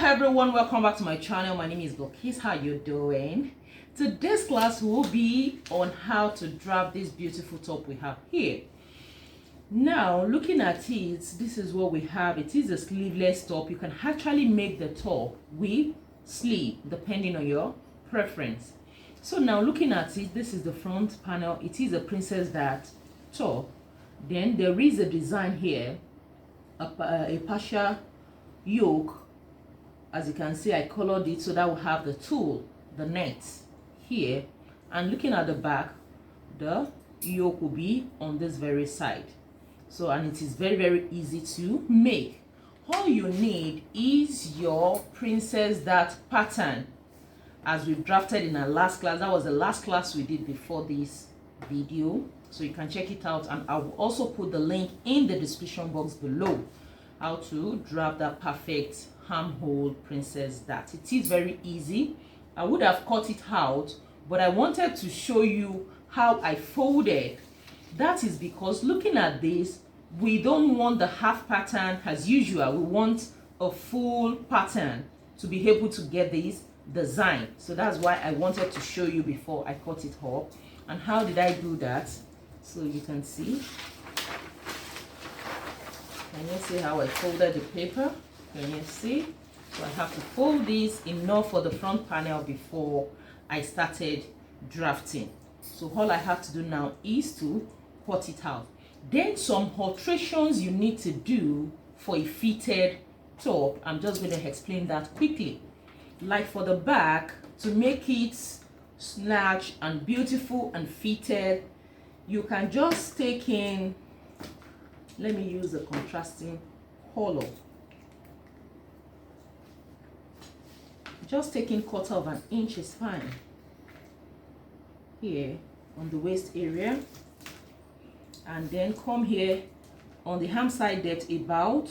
everyone, welcome back to my channel. My name is Yoke. How you doing? Today's class will be on how to draft this beautiful top we have here. Now looking at it, this is what we have. It is a sleeveless top. You can actually make the top with sleeve depending on your preference. So now looking at it, this is the front panel. It is a princess dart top. Then there is a design here, a partial yoke. As you can see, I colored it so that will have the tulle, the net here, and looking at the back, the yoke will be on this very side. So, and it is very easy to make. All you need is your princess dart pattern, as we've drafted in our last class. That was the last class we did before this video, so you can check it out, and I will also put the link in the description box below, how to draft that perfect armhole princess dart. It is very easy. I would have cut it out, but I wanted to show you how I folded. That is because looking at this, we don't want the half pattern as usual. We want a full pattern to be able to get this design. So that's why I wanted to show you before I cut it up. And how did I do that? So you can see. Can you see how I folded the paper? Can you see? So I have to fold this enough for the front panel before I started drafting. So all I have to do now is to cut it out. Then some alterations you need to do for a fitted top. I'm just going to explain that quickly. Like for the back, to make it snatched and beautiful and fitted, you can just take in, let me use a contrasting color. Just taking 1/4 inch is fine here on the waist area, and then come here on the hem side depth about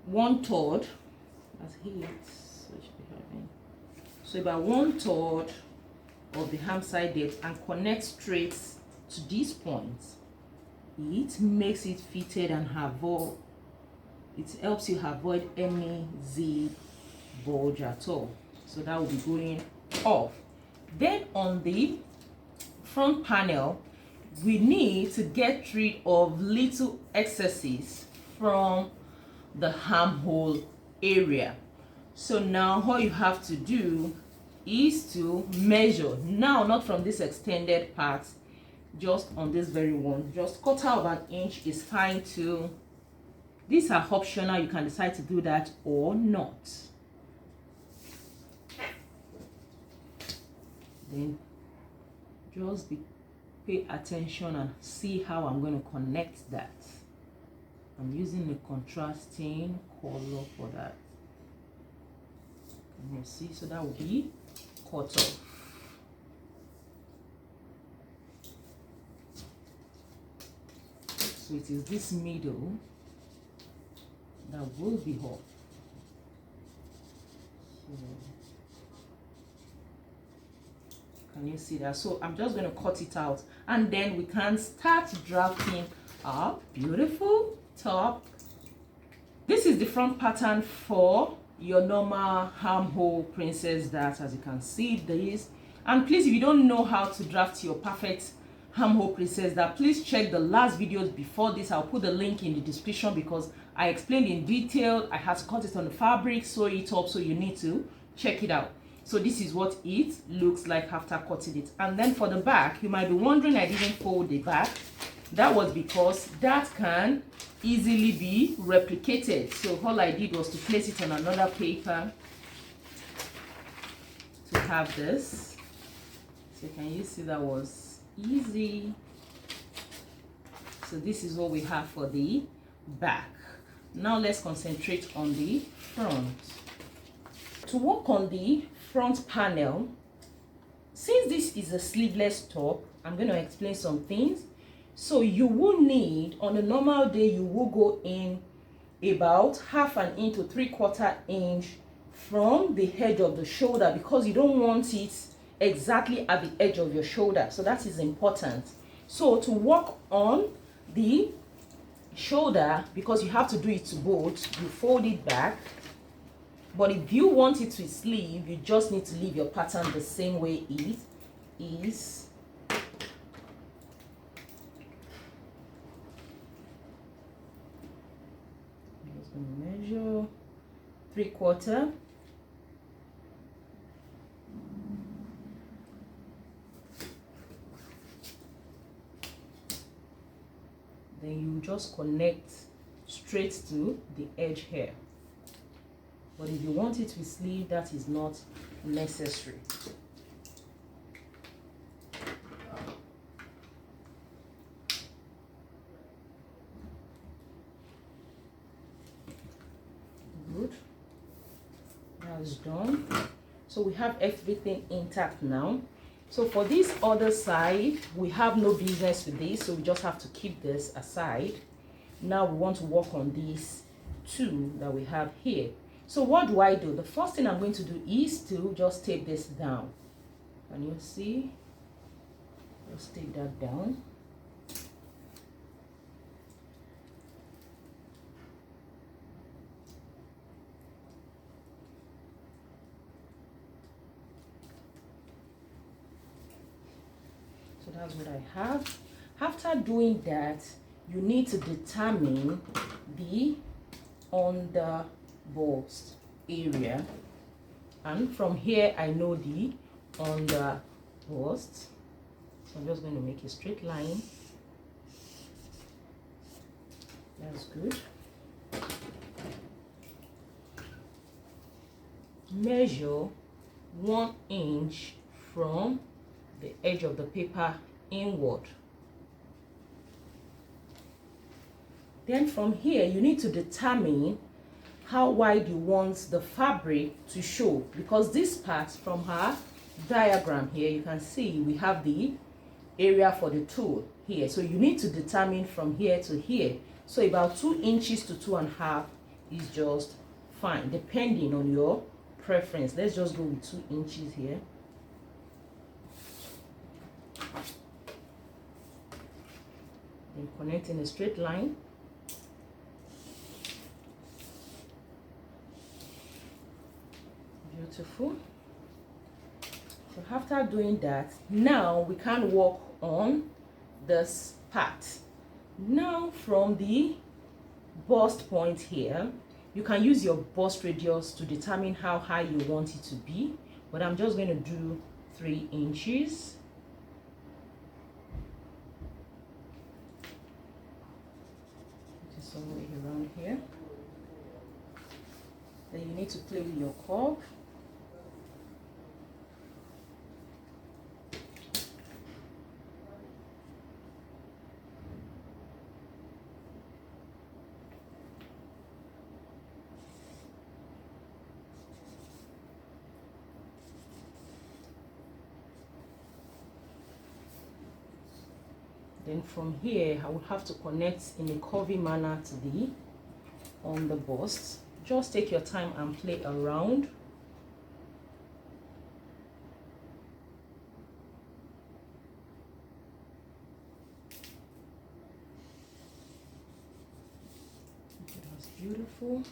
1/3. That's here, so about 1/3 of the hem side depth, and connect straight to this point. It makes it fitted and it helps you avoid any zip bulge at all. So that will be going off. Then on the front panel, we need to get rid of little excesses from the armhole area. So now all you have to do is to measure, now not from this extended part, just on this very one. Just 1/4 inch is fine too. These are optional. You can decide to do that or not. Then just pay attention and see how I'm going to connect that. I'm using a contrasting color for that. Can you see? So that will be cut off. So it is this middle that will be off. So, can you see that? So I'm just going to cut it out, and then we can start drafting our beautiful top. This is the front pattern for your normal armhole princess dart, as you can see this. And please, if you don't know how to draft your perfect armhole princess dart, please check the last videos before this. I'll put the link in the description because I explained in detail. I had to cut it on the fabric, sew it up, so you need to check it out. So this is what it looks like after cutting it. And then for the back, you might be wondering I didn't fold the back. That was because that can easily be replicated. So all I did was to place it on another paper to have this. So can you see that was easy? So this is what we have for the back. Now let's concentrate on the front. To work on the front panel, since this is a sleeveless top, I'm going to explain some things. So you will need, on a normal day, you will go in about 1/2 inch to 3/4 inch from the edge of the shoulder, because you don't want it exactly at the edge of your shoulder. So that is important. So to work on the shoulder, because you have to do it to both, you fold it back But if you want it to sleeve, you just need to leave your pattern the same way it is. I'm just going to measure 3/4. Then you just connect straight to the edge here. But if you want it to sleeve, that is not necessary. Good. That's done. So we have everything intact now. So for this other side, we have no business with this, so we just have to keep this aside. Now we want to work on these two that we have here. So what do I do? The first thing I'm going to do is to just tape this down. Can you see? Just tape that down. So that's what I have. After doing that, you need to determine the underbust area, and from here I know the underbust. So I'm just going to make a straight line. That's good. Measure 1 inch from the edge of the paper inward. Then from here, you need to determine how wide you want the fabric to show, because this part from her diagram here, you can see we have the area for the tool here. So you need to determine from here to here. So about 2 inches to 2.5 is just fine, depending on your preference. Let's just go with 2 inches here. Then connect in a straight line. Beautiful. So after doing that, now we can work on this part. Now from the bust point here, you can use your bust radius to determine how high you want it to be, but I'm just going to do 3 inches. Which is somewhere around here. Then you need to play with your curve. Then from here, I will have to connect in a curvy manner to the underbust. Just take your time and play around. Okay, that's beautiful.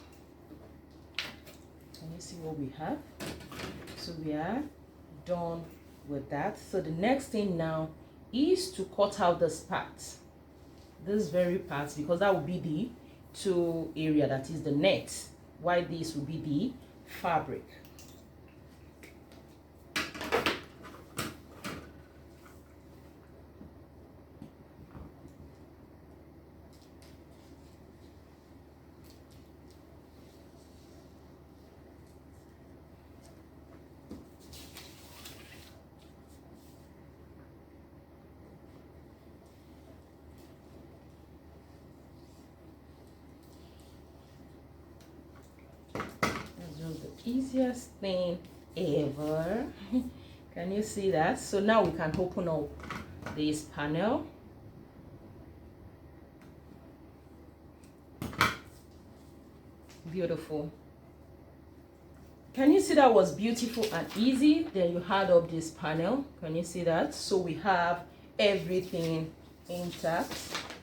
Can you see what we have? So we are done with that. So the next thing now is to cut out this part, this very part, because that will be the toe area, that is the net, while this will be the fabric. The easiest thing ever. Can you see that? So now we can open up this panel. Beautiful. Can you see that was beautiful and easy? Then you add up this panel. Can you see that? So we have everything intact.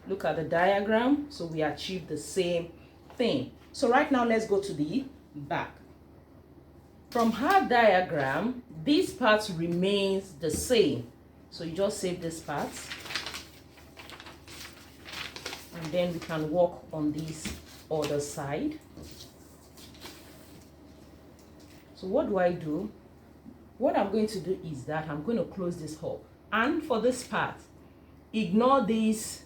Look at the diagram. So we achieved the same thing. So right now let's go to the back. From her diagram, this part remains the same. So you just save this part. And then we can work on this other side. So what do I do? What I'm going to do is that I'm going to close this up. And for this part, ignore this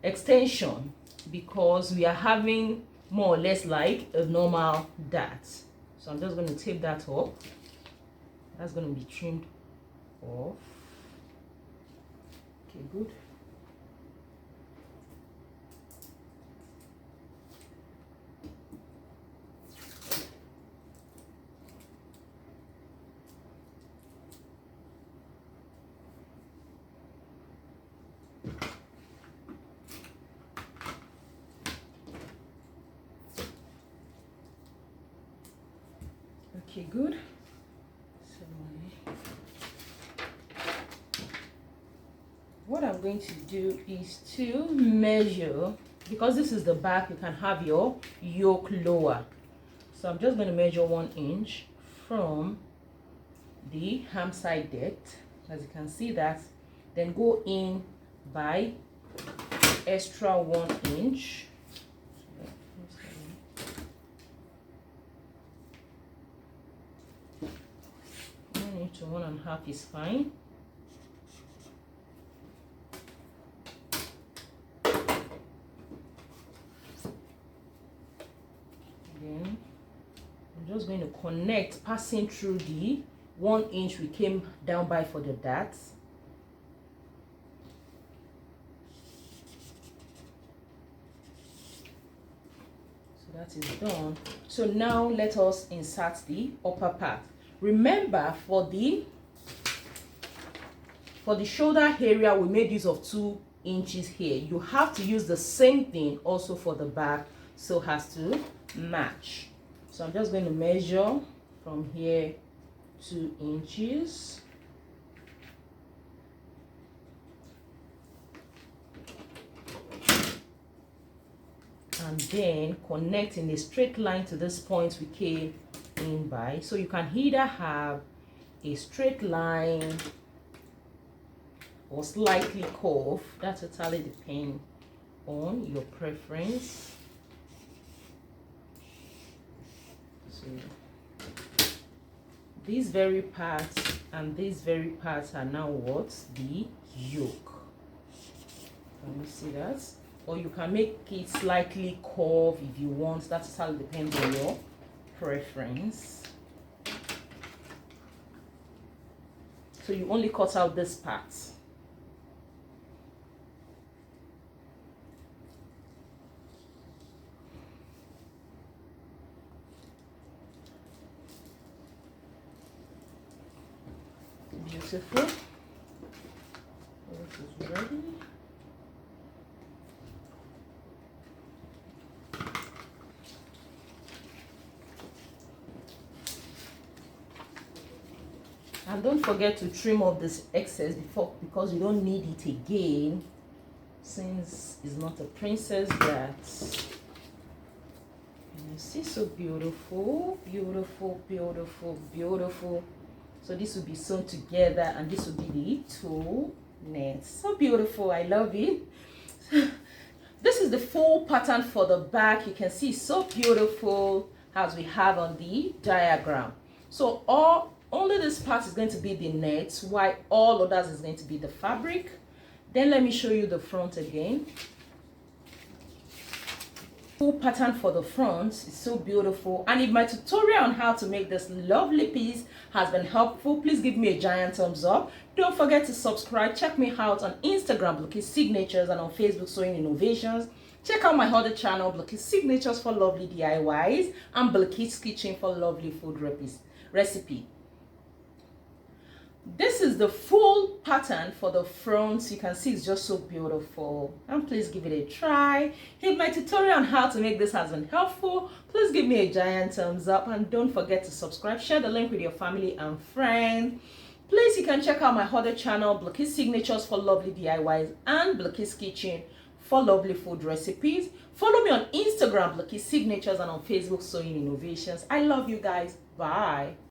extension because we are having more or less like a normal dart. So I'm just going to tape that up. That's going to be trimmed off. Okay, good. Okay, good. So what I'm going to do is to measure, because this is the back, you can have your yoke lower. So I'm just going to measure 1 inch from the ham side depth, as you can see that, then go in by extra 1 inch. 1 inch to 1.5 is fine. Then I'm just going to connect, passing through the 1 inch we came down by for the darts. So that is done. So now let us insert the upper part. Remember, for the shoulder area, we made use of 2 inches here. You have to use the same thing also for the back, so it has to match. So I'm just going to measure from here 2 inches. And then connect in a straight line to this point we came in by. So you can either have a straight line or slightly curved. That totally depends on your preference. So these very parts and these very parts are now what? The yoke. Can you see that? Or you can make it slightly curved if you want. That totally depends on your preference. So you only cut out this part. Beautiful. This is ready. And don't forget to trim off this excess before, because you don't need it again, since it's not a princess that. And you see, so beautiful, beautiful, beautiful, beautiful. So this will be sewn together, and this will be the two nets. So beautiful, I love it. This is the full pattern for the back. You can see so beautiful as we have on the diagram. So only this part is going to be the net, while all others is going to be the fabric. Then let me show you the front again. Full pattern for the front is so beautiful. And if my tutorial on how to make this lovely piece has been helpful, please give me a giant thumbs up. Don't forget to subscribe. Check me out on Instagram, Blakis Signatures, and on Facebook, Sewing Innovations. Check out my other channel, Blakis Signatures, for lovely DIYs, and Blakis Kitchen for lovely food recipe. This is the full pattern for the front. You can see it's just so beautiful, and please give it a try. If my tutorial on how to make this has been helpful, please give me a giant thumbs up, and don't forget to subscribe. Share the link with your family and friends. Please, you can check out my other channel, Blakis Signatures, for lovely DIYs, and Blakis Kitchen for lovely food recipes. Follow me on Instagram, Lucky Signatures, and on Facebook, Sewing Innovations. I love you guys. Bye.